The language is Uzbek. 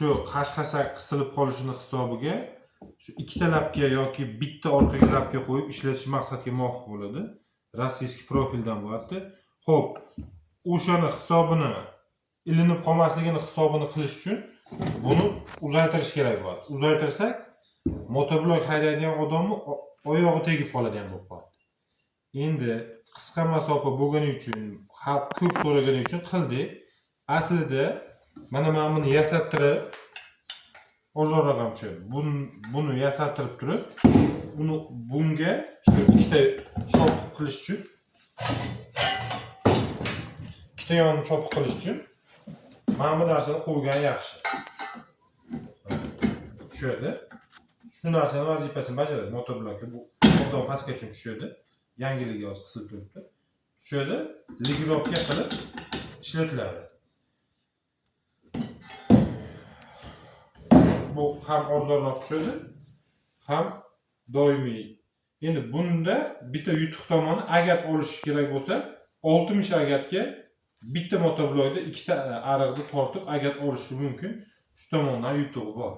shu hashqasak qisilib qolishini hisobiga shu ikkita lapga yoki bitta orqaga lapga qo'yib ishlatish maqsadga muvofiq bo'ladi. Rossiyskiy profildan bo'lyapti. Xo'p, o'shani hisobini ilinib qolmasligini hisobini qilish uchun buni uzaytirish kerak bo'ladi. Uzaytirsak, motoblok haydaydigan odamni oyog'i tegib qoladigan bo'lib qoladi. Endi qisqa masofa bo'lgani uchun, xalq ko'p so'ragani uchun qildik. Aslida mana men buni yasattirib, ozroq ham shu. Buni yasattirib turib, uni bunga shu ikkita chop qilish uchun, ikkita yonni chop qilish uchun mana bu narsani qo'ygan yaxshi. Shu yerda shu narsani vazifasini bajaradi motoblokka. Bu motor pastgacha tushadi. Yangiligi hozir qisilib turibdi. Shu yerda ligirovka qilib ishlatiladi. Bu ham arzonroq tushadi, ham doimiy. Endi bunda bitta yutuq tomoni agat olish kerak bo'lsa, 60 agatga bitta motoblokda ikkita ariqni tortib agat olishi mumkin. Shu tomondan yutug'i bor.